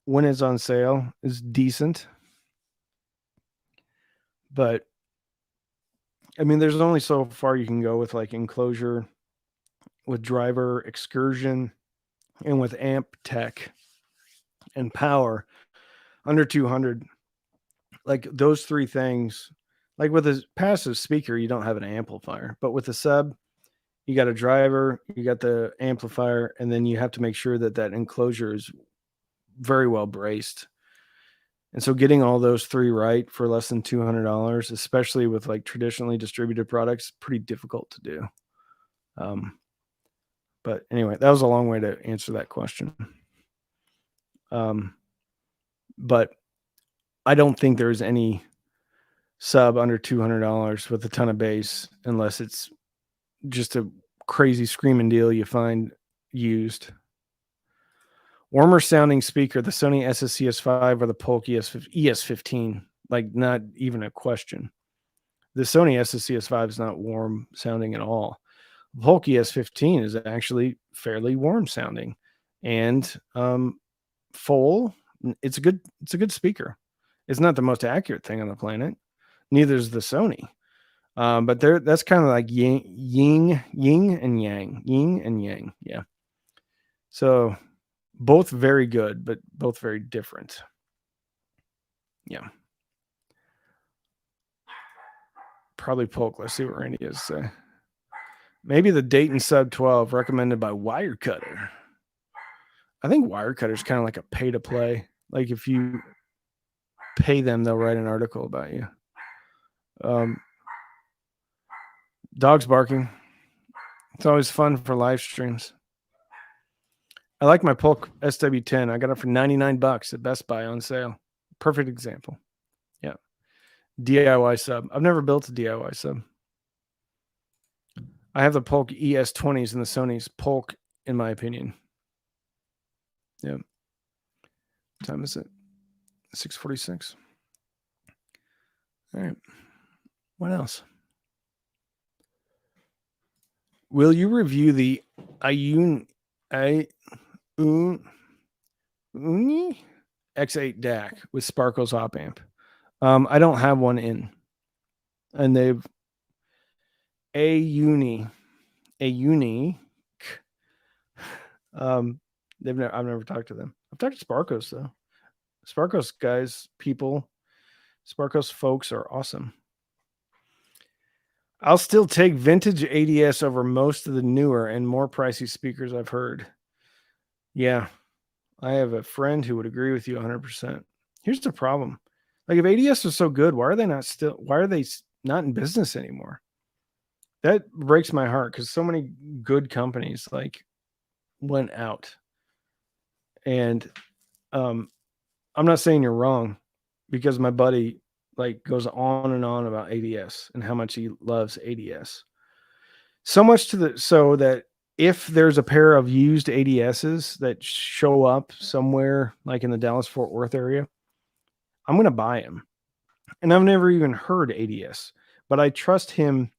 Speaker 1: when it's on sale, is decent. But I mean, there's only so far you can go with like enclosure, with driver excursion, and with amp tech and power under 200. Like those three things, Like with a passive speaker, you don't have an amplifier, but with a sub, you got a driver, you got the amplifier, and then you have to make sure that that enclosure is very well braced. And so getting all those three right for less than $200, especially with like traditionally distributed products, pretty difficult to do. But anyway, that was a long way to answer that question. But I don't think there's any sub under $200 with a ton of bass, unless it's just a crazy screaming deal you find used. Warmer sounding speaker, the Sony SSCS5 or the Polk ES15, like not even a question. The Sony SSCS5 is not warm sounding at all. The Polk ES15 is actually fairly warm sounding and full. It's a good speaker. It's not the most accurate thing on the planet. Neither is the Sony. But that's kind of like yin and yang. Yeah. So both very good, but both very different. Yeah. Probably Polk. Let's see what Randy has to say. Maybe the Dayton Sub 12 recommended by Wirecutter. I think Wirecutter is kind of like a pay to play. Like if you pay them, they'll write an article about you. Dogs barking. It's always fun for live streams. I like my Polk SW10. I got it for $99 at Best Buy on sale. Perfect example. Yeah. DIY sub. I've never built a DIY sub. I have the Polk ES20s and the Sony's Polk, in my opinion. Yeah. What time is it? 6:46. All right. What else? Will you review the Uni X8 DAC with Sparkle's op amp? I don't have one in, and they've I've never talked to them. I've talked to Sparkos though. Sparkos guys, Sparkos folks are awesome. I'll still take vintage ADS over most of the newer and more pricey speakers I've heard. Yeah, I have a friend who would agree with you 100%. Here's the problem. Like if ADS is so good, why are they not in business anymore? That breaks my heart because so many good companies like went out. And I'm not saying you're wrong, because my buddy like goes on and on about ADS and how much he loves ADS. So much so that if there's a pair of used ADSs that show up somewhere like in the Dallas-Fort Worth area, I'm going to buy them. And I've never even heard ADS, but I trust him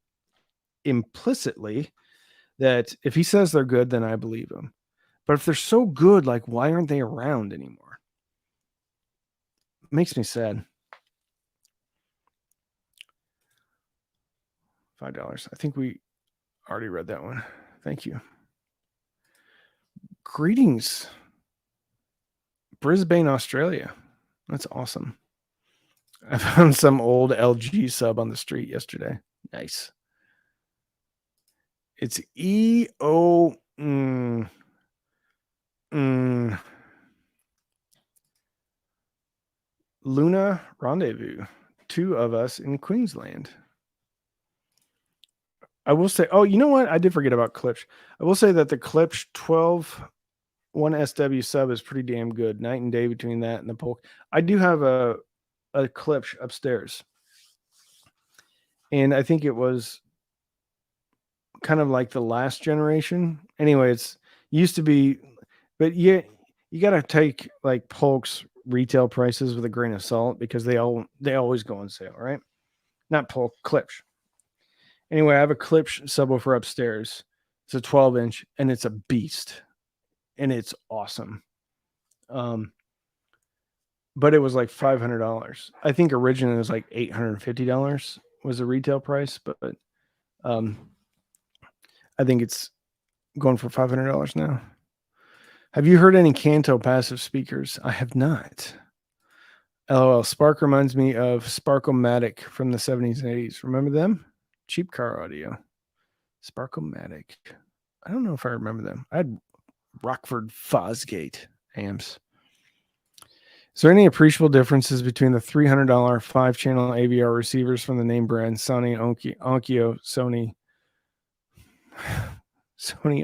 Speaker 1: implicitly that if he says they're good, then I believe him. But if they're so good, like why aren't they around anymore? It makes me sad. $5. I think we already read that one. Thank you. Greetings, Brisbane, Australia. That's awesome. I found some old LG sub on the street yesterday. Nice. It's EO. Luna Rendezvous. 2 of us in Queensland. I will say, oh, you know what? I did forget about Klipsch. I will say that the Klipsch 12 1SW sub is pretty damn good. Night and day between that and the Polk. I do have a Klipsch upstairs. And I think it was kind of like the last generation. Anyway, it's used to be, but yeah, you got to take like Polk's retail prices with a grain of salt because they always go on sale, right? Not Polk, Klipsch. Anyway, I have a Klipsch subwoofer upstairs. It's a 12-inch and it's a beast. And it's awesome. But it was like $500. I think originally it was like $850 was the retail price, but I think it's going for $500 now. Have you heard any Kanto passive speakers? I have not. LOL. Spark reminds me of Sparkomatic from the 70s and 80s. Remember them? Cheap car audio. Sparkomatic. I don't know if I remember them. I had Rockford Fosgate amps. Is there any appreciable differences between the $300 5-channel AVR receivers from the name brand Sony Onkyo, Sony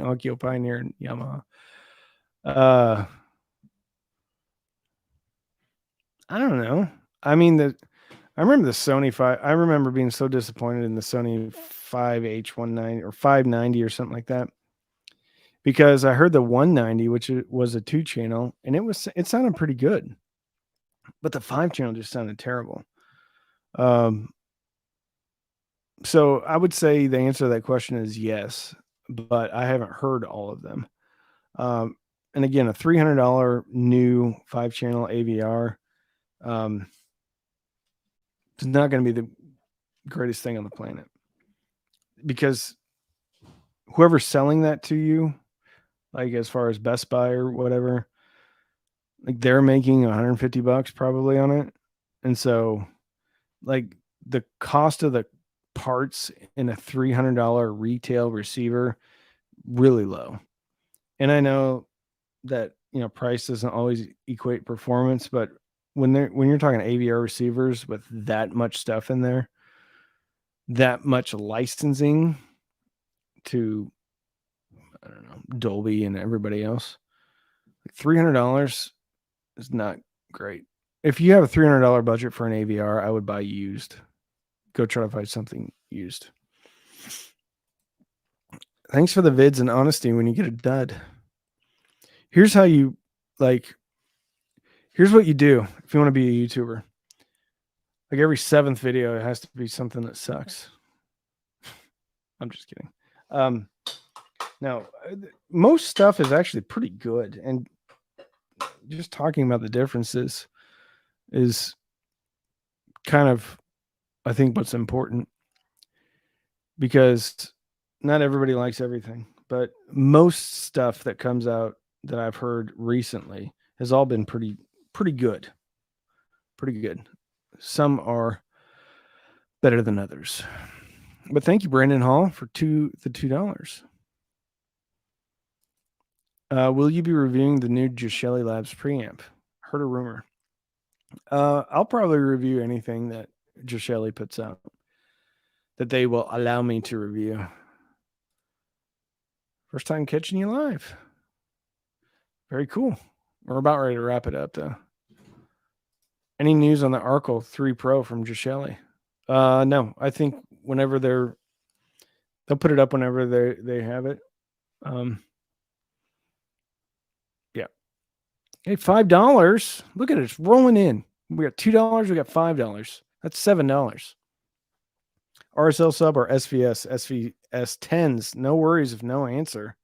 Speaker 1: Onkyo Pioneer, and Yamaha? I don't know. I mean, I remember the Sony 5. I remember being so disappointed in the Sony 5H19 or 590 or something like that, because I heard the 190, which was a 2-channel, and it sounded pretty good, but the 5-channel just sounded terrible. So I would say the answer to that question is yes, but I haven't heard all of them. And again, a $300 new 5-channel AVR is not going to be the greatest thing on the planet, because whoever's selling that to you, like as far as Best Buy or whatever, like they're making $150 probably on it. And so like the cost of the parts in a $300 retail receiver, really low. And I know that, price doesn't always equate performance, but when you're talking AVR receivers with that much stuff in there, that much licensing to, I don't know, Dolby and everybody else, $300 is not great. If you have a $300 budget for an AVR, I would buy used. Go try to find something used. Thanks for the vids and honesty when you get a dud. Here's how you, here's what you do if you want to be a YouTuber. Like every 7th video, it has to be something that sucks. I'm just kidding. Now, most stuff is actually pretty good. And just talking about the differences is kind of, I think, what's important, because not everybody likes everything, but most stuff that comes out that I've heard recently has all been pretty good. Pretty good. Some are better than others. But thank you, Brandon Hall, for the $2. Will you be reviewing the new Gishelli Labs preamp? Heard a rumor. I'll probably review anything that Gishelli puts out that they will allow me to review. First time catching you live. Very cool. We're about ready to wrap it up, though. Any news on the Arcle 3 Pro from Gishelli? No, I think whenever they'll put it up whenever they have it. Yeah. Hey, $5. Look at it. It's rolling in. We got $2. We got $5. That's $7. RSL sub or SVS? SVS 10s. No worries if no answer.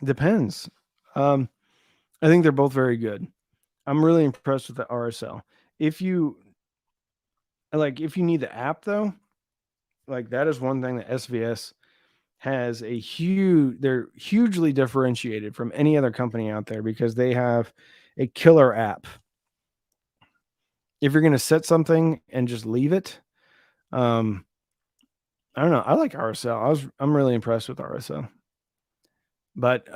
Speaker 1: Depends. I think they're both very good. I'm really impressed with the RSL. If you need the app, though, like that is one thing that SVS has they're hugely differentiated from any other company out there, because they have a killer app. If you're going to set something and just leave it, I don't know. I like RSL. I'm really impressed with RSL. But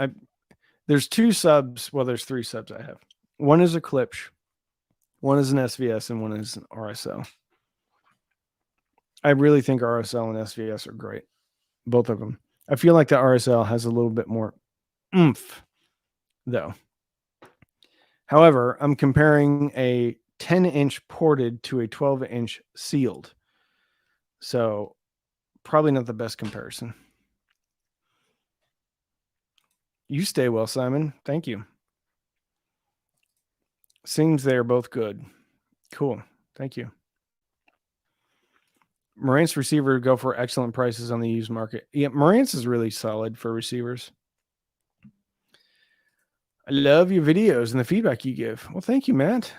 Speaker 1: there's 2 subs. Well, there's 3 subs I have. One is a Klipsch, one is an SVS, and one is an RSL. I really think RSL and SVS are great. Both of them. I feel like the RSL has a little bit more oomph, though. However, I'm comparing a 10-inch ported to a 12-inch sealed. So probably not the best comparison. You stay well, Simon. Thank you. Seems they're both good. Cool. Thank you. Marantz receiver go for excellent prices on the used market. Yeah, Marantz is really solid for receivers. I love your videos and the feedback you give. Well, thank you, Matt.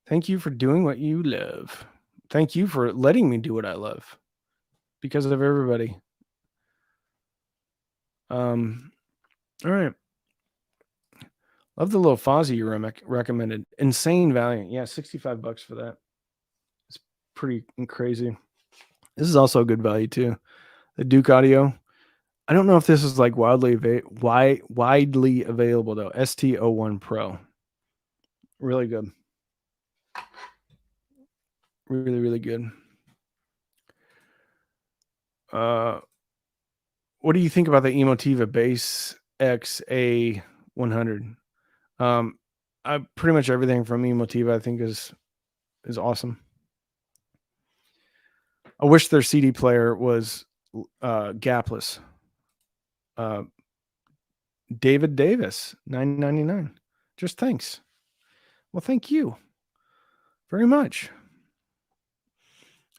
Speaker 1: Thank you for doing what you love. Thank you for letting me do what I love, because of everybody. All right. Love the little Fozzie you recommended. Insane value. Yeah, $65 for that. It's pretty crazy. This is also a good value too. The Duke Audio. I don't know if this is like widely available though. ST01 Pro. Really good. Really, really good. What do you think about the Emotiva Bass XA100? I pretty much everything from Emotiva I think is awesome. I wish their CD player was gapless. David Davis, $9.99. Just thanks. Well, thank you very much.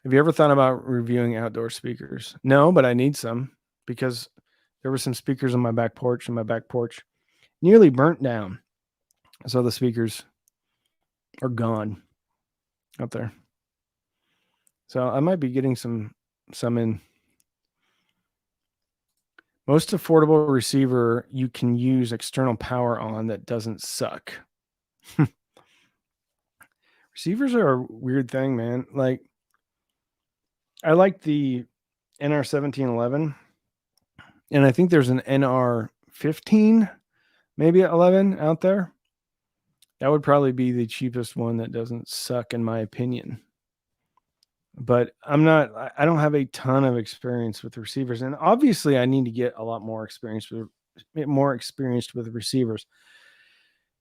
Speaker 1: Have you ever thought about reviewing outdoor speakers? No, but I need some because there were some speakers on my back porch, and my back porch nearly burnt down. So the speakers are gone out there. So I might be getting some in. Most affordable receiver you can use external power on that doesn't suck. Receivers are a weird thing, man. Like, I like the NR1711, and I think there's an NR15, maybe 11 out there. That would probably be the cheapest one that doesn't suck, in my opinion. But I don't have a ton of experience with receivers, and obviously I need to get a lot more experienced with receivers,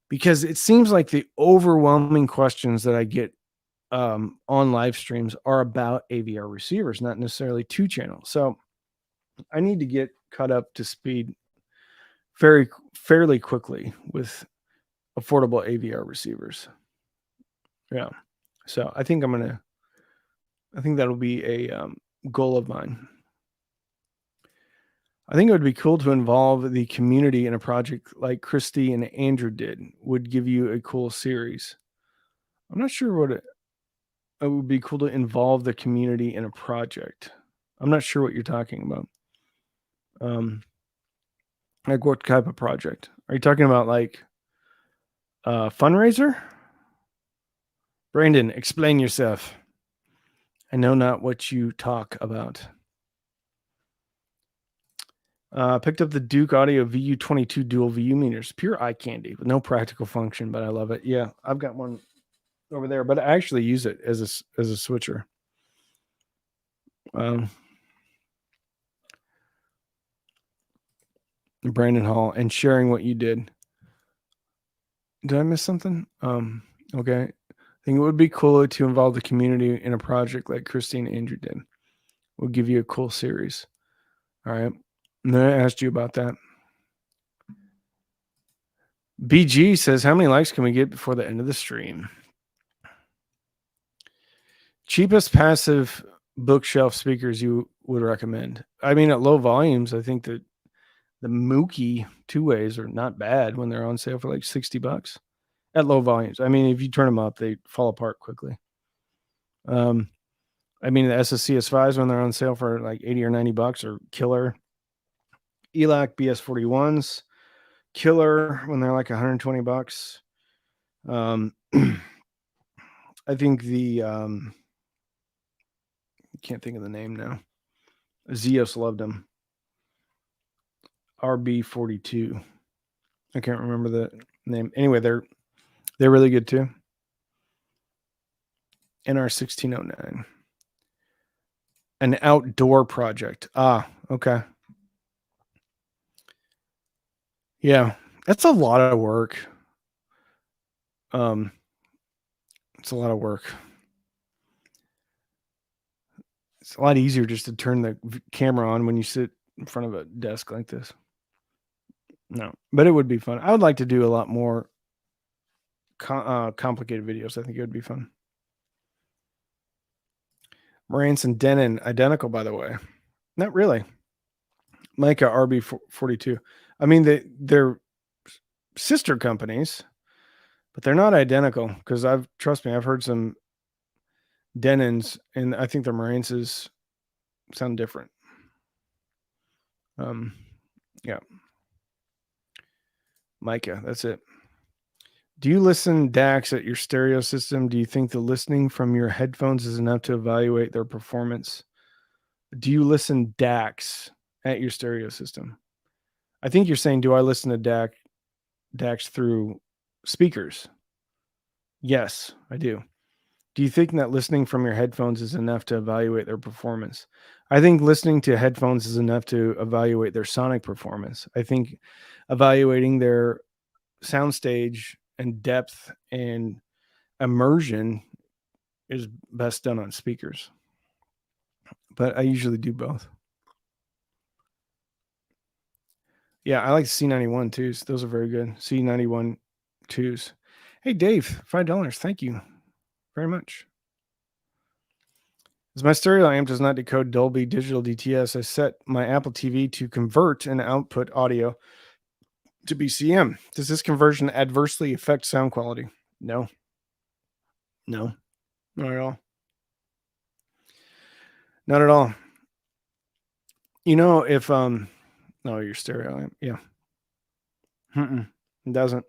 Speaker 1: because it seems like the overwhelming questions that I get on live streams are about AVR receivers, not necessarily 2-channel. So I need to get caught up to speed fairly quickly with affordable AVR receivers. Yeah. So I think that'll be a goal of mine. I think it would be cool to involve the community in a project like Christy and Andrew did. Would give you a cool series. I'm not sure what it would be cool to involve the community in a project. I'm not sure what you're talking about. Like what type of project? Are you talking about, like a fundraiser? Brandon, explain yourself. I know not what you talk about. Picked up the Duke Audio VU22 dual VU meters. Pure eye candy with no practical function, but I love it. Yeah, I've got one over there, but I actually use it as a switcher. Brandon Hall, and sharing what you did. Did I miss something? Okay. I think it would be cool to involve the community in a project like Christine and Andrew did. We'll give you a cool series. All right. And then I asked you about that. BG says, how many likes can we get before the end of the stream? Cheapest passive bookshelf speakers you would recommend? I mean, at low volumes, I think that the Mookie 2-ways are not bad when they're on sale for like $60 at low volumes. I mean, if you turn them up, they fall apart quickly. I mean, the SSCS5s when they're on sale for like $80 or $90 are killer. ELAC BS41s, killer when they're like $120. I think the can't think of the name now. Zeos loved them. RB42. I can't remember the name. Anyway, they're really good too. NR1609. An outdoor project. Okay. Yeah, that's a lot of work. It's a lot of work. It's a lot easier just to turn the camera on when you sit in front of a desk like this. No, but it would be fun. I would like to do a lot more complicated videos. I think it would be fun. Marantz and Denon, identical, by the way. Not really. Micah RB42. I mean, they're sister companies, but they're not identical, because trust me, I've heard some Denons, and I think the Marantzes sound different. Yeah. Micah, that's it. Do you listen DAX at your stereo system? Do you think the listening from your headphones is enough to evaluate their performance? Do you listen DAX at your stereo system? I think you're saying, do I listen to DAX through speakers? Yes, I do. Do you think that listening from your headphones is enough to evaluate their performance? I think listening to headphones is enough to evaluate their sonic performance. I think evaluating their soundstage and depth and immersion is best done on speakers. But I usually do both. Yeah, I like the C91 twos. Those are very good. C91 twos. Hey, Dave, $5. Thank you very much. As my stereo amp does not decode Dolby Digital DTS, I set my Apple TV to convert an output audio to BCM. Does this conversion adversely affect sound quality? No. No, not at all. Not at all. You know, if no, your stereo amp, yeah. It doesn't.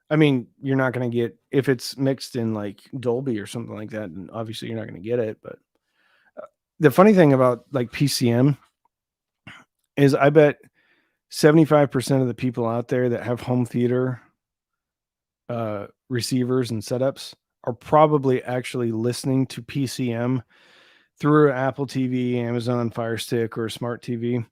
Speaker 1: I mean, you're not going to get, if it's mixed in like Dolby or something like that, and obviously you're not going to get it. But the funny thing about like PCM is I bet 75% of the people out there that have home theater receivers and setups are probably actually listening to PCM through Apple TV, Amazon Fire Stick, or a smart TV.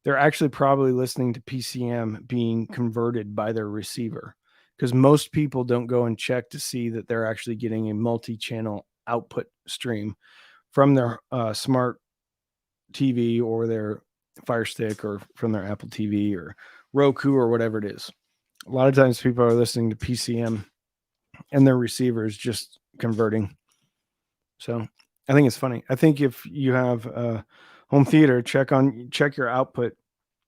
Speaker 1: They're actually probably listening to PCM being converted by their receiver, because most people don't go and check to see that they're actually getting a multi-channel output stream from their smart TV or their Fire Stick or from their Apple TV or Roku or whatever it is. A lot of times people are listening to PCM and their receiver is just converting. So I think it's funny. I think if you have a home theater, check your output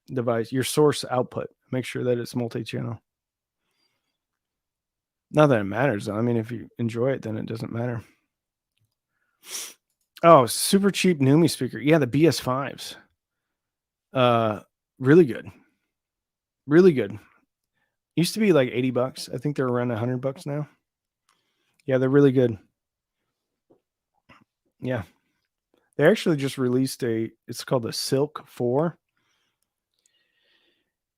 Speaker 1: device, your source output. Make sure that it's multi-channel. Not that it matters. I mean, if you enjoy it, then it doesn't matter. Oh, super cheap Numi speaker. Yeah, the BS5s. Really good. Really good. Used to be like $80. I think they're around $100 now. Yeah, they're really good. Yeah. They actually just released it's called the Silk 4.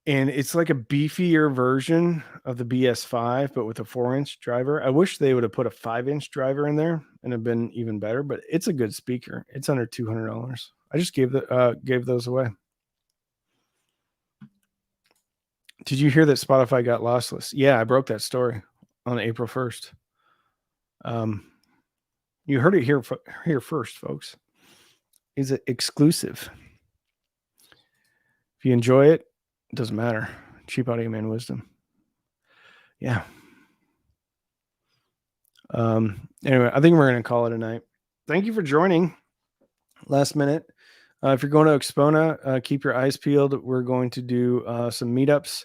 Speaker 1: And it's like a beefier version of the BS5, but with a 4-inch driver. I wish they would have put a 5-inch driver in there and have been even better, but it's a good speaker. It's under $200. I just gave those away. Did you hear that Spotify got lossless? Yeah, I broke that story on April 1st. You heard it here first, folks. Is it exclusive? If you enjoy it, it doesn't matter. Cheap Audio Man Wisdom. Yeah. Anyway, I think we're going to call it a night. Thank you for joining. Last minute. If you're going to Axpona, keep your eyes peeled. We're going to do some meetups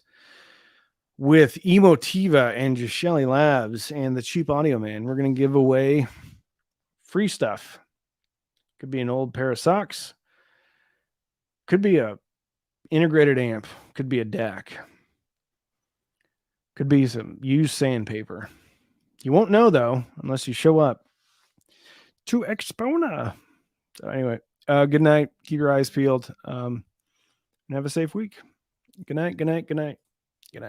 Speaker 1: with Emotiva and Gishelli Labs and the Cheap Audio Man. We're going to give away free stuff. Could be an old pair of socks. Could be a integrated amp. Could be a DAC. Could be some used sandpaper. You won't know, though, unless you show up to Axpona. So anyway, good night. Keep your eyes peeled. And have a safe week. Good night, good night, good night.